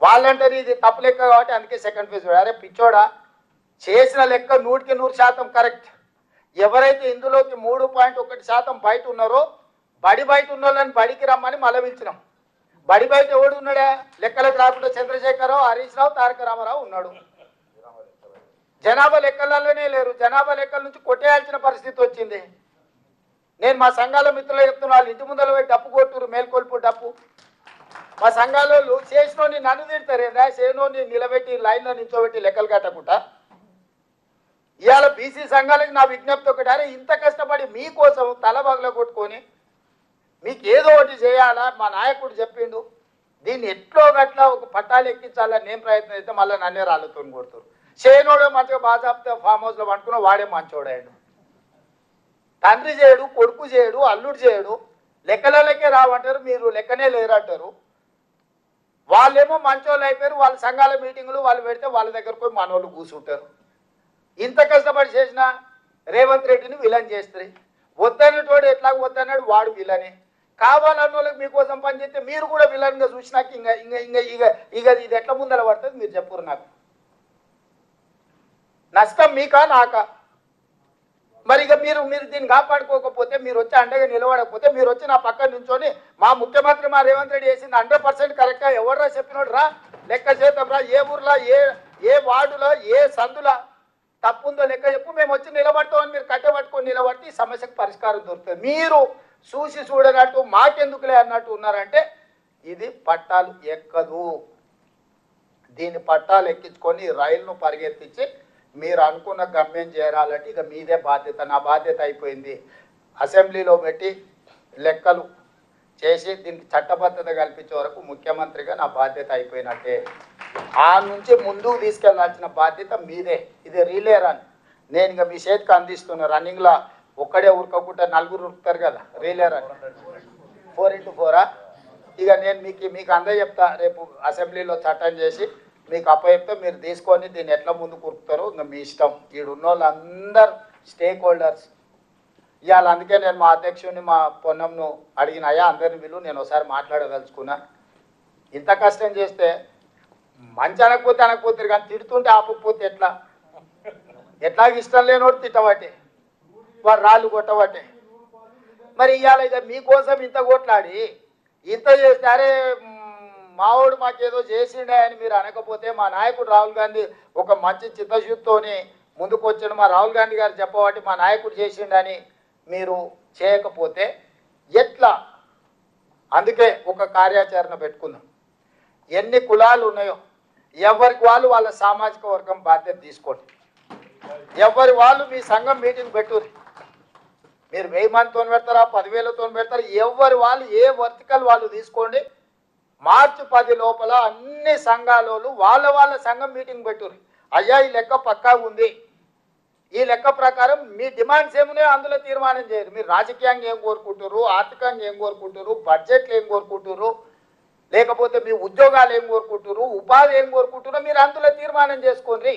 వాళ్ళంటారు ఇది తప్పు లెక్క కాబట్టి అందుకే సెకండ్ ఫేజ్. అరే పిచ్చోడా, చేసిన లెక్క 100% కరెక్ట్. ఎవరైతే ఇందులోకి 3.1% బయట ఉన్నారో బడి బయట ఉన్న వాళ్ళని బడికి రమ్మని మళ్ళీ పిలిచినాం. బడి బయట ఎవడు ఉన్నాడా? లెక్కలకు రాకుండా చంద్రశేఖరరావు, హరీష్ రావు, తారక రామారావు ఉన్నాడు. జనాభా లెక్కలలోనే లేరు. జనాభా లెక్కల నుంచి కొట్టేయాల్సిన పరిస్థితి వచ్చింది. నేను మా సంఘాల మిత్రులు చెప్తున్నా, వాళ్ళు ఇంటి ముందర పోయి డప్పు కొట్టురు, మేల్కొల్పు డప్పు. మా సంఘాలలో చేసినోని నన్ను తిడతారేదా, చేసినోని నిలబెట్టి లైన్లో నిల్చోబెట్టి లెక్కలు కట్టకుండా. ఇవాళ బీసీ సంఘాలకు నా విజ్ఞప్తి ఒకటి, అరే ఇంత కష్టపడి మీకోసం తల బగల కొట్టుకొని మీకు ఏదో ఒకటి చేయాలా, మా నాయకుడు చెప్పిండు, దీన్ని ఎట్లో గట్లా ఒక పట్టాలు ఎక్కించాలని నేను ప్రయత్నం చేస్తే మళ్ళీ నన్నే రాళ్ళతో కొడుతారు. చేయనోడు మంచిగా బాజాప్తే ఫామ్ హౌస్లో పండుకున్నా వాడే మంచోడాడు. తండ్రి చేయడు, కొడుకు చేయడు, అల్లుడు చేయడు, లెక్కలకే రావంటారు, మీరు లెక్కనే లేరంటారు. వాళ్ళేమో మంచోళ్ళు అయిపోయారు. వాళ్ళ సంఘాల మీటింగులు వాళ్ళు పెడితే వాళ్ళ దగ్గరకు పోయి మనోళ్ళు కూర్చుంటారు. ఇంత కష్టపడి చేసిన రేవంత్ రెడ్డిని విలన్ చేస్తుంది. వద్దన్నటోడు ఎట్లా వద్దన్నాడు, వాడు విలనే. కావాలన్న వాళ్ళకి మీకోసం పనిచేస్తే మీరు కూడా విలన్గా చూసినాక ఇంకా ఇంకా ఇంకా ఇక ఇక ఇది ఎట్లా ముందర పడుతుంది మీరు చెప్పురు. నాకు నష్టం మీకా నాకా? మరి ఇక మీరు దీన్ని కాపాడుకోకపోతే, మీరు వచ్చి అండగా నిలబడకపోతే, మీరు వచ్చి నా పక్కన నుంచొని మా ముఖ్యమంత్రి మా రేవంత్ రెడ్డి చేసింది 100% కరెక్ట్గా ఎవడరా చెప్పినోడు రా, లెక్క చేద్దాం రా, ఏ ఊర్లో ఏ వార్డులో ఏ సందులో తప్పుందో లెక్క చెప్పు, మేము వచ్చి నిలబడతామని మీరు కట్టబట్టుకొని నిలబడితే ఈ సమస్యకు పరిష్కారం దొరుకుతుంది. మీరు చూసి చూడనట్టు మాకెందుకులే అన్నట్టు ఉన్నారంటే ఇది పట్టాలు ఎక్కదు. దీని పట్టాలు ఎక్కించుకొని రైలును పరిగెత్తించి మీరు అనుకున్న గమ్యం చేరాలంటే ఇక మీదే బాధ్యత. నా బాధ్యత అయిపోయింది. అసెంబ్లీలో పెట్టి లెక్కలు చేసి దీనికి చట్టబద్ధత కల్పించే వరకు ముఖ్యమంత్రిగా నా బాధ్యత అయిపోయినట్టే. ఆ నుంచి ముందుకు తీసుకెళ్లాల్సిన బాధ్యత మీదే. ఇది రీలే రన్. నేను ఇక మీ చేతికి అందిస్తున్నా. రన్నింగ్లో ఒక్కడే ఉరకకుండా నలుగురు ఉరుకుతారు కదా, రీలే రన్ 4x4. ఇక నేను మీకు అందే చెప్తా. రేపు అసెంబ్లీలో చట్టం చేసి మీకు అప్పచెప్తే మీరు తీసుకొని దీన్ని ఎట్లా ముందుకు ఉరుకుతారో ఇంకా మీ ఇష్టం. ఈడున్న వాళ్ళందరూ స్టేక్ హోల్డర్స్. ఇవాళ అందుకే నేను మా అధ్యక్షుడిని మా పొన్నంను అడిగినాయా అందరిని వీళ్ళు నేను ఒకసారి మాట్లాడదలుచుకున్నా. ఇంత కష్టం చేస్తే మంచి అనకపోతే కానీ తిడుతుంటే ఆపకపోతే ఎట్లాగ ఇష్టం లేనోడు తిట్టబట్టే, వారు రాళ్ళు కొట్టబట్టే. మరి ఇవాళ ఇక మీకోసం ఇంత కొట్లాడి ఇంత చేస్తే అరే మావాడు మాకేదో చేసిండే అని మీరు అనకపోతే, మా నాయకుడు రాహుల్ గాంధీ ఒక మంచి చిత్తశుద్ధితోని ముందుకు వచ్చాడు, మా రాహుల్ గాంధీ గారు చెప్పబట్టి మా నాయకుడు చేసిండని మీరు చేయకపోతే ఎట్లా? అందుకే ఒక కార్యాచరణ పెట్టుకుందాం. ఎన్ని కులాలు ఉన్నాయో ఎవరికి వాళ్ళు వాళ్ళ సామాజిక వర్గం బాధ్యత తీసుకోండి. ఎవరి వాళ్ళు మీ సంఘం మీటింగ్ పెట్టుర్రి. మీరు 1000 మందితో పెడతారా, 10,000తో పెడతారా, ఎవరి వాళ్ళు ఏ వర్టికల్ వాళ్ళు తీసుకోండి. మార్చి 10 లోపల అన్ని సంఘాలలో వాళ్ళ సంఘం మీటింగ్ పెట్టుర్రి. అయ్యా ఈ లెక్క పక్కా ఉంది, ఈ లెక్క ప్రకారం మీ డిమాండ్స్ ఏమున్నాయో అందులో తీర్మానం చేయరు. మీరు రాజకీయంగా ఏం కోరుకుంటారు, ఆర్థికంగా ఏం కోరుకుంటారు, బడ్జెట్లు ఏం కోరుకుంటారు, లేకపోతే మీ ఉద్యోగాలు ఏం కోరుకుంటారు, ఉపాధి ఏం కోరుకుంటారో మీరు అందులో తీర్మానం చేసుకోండి.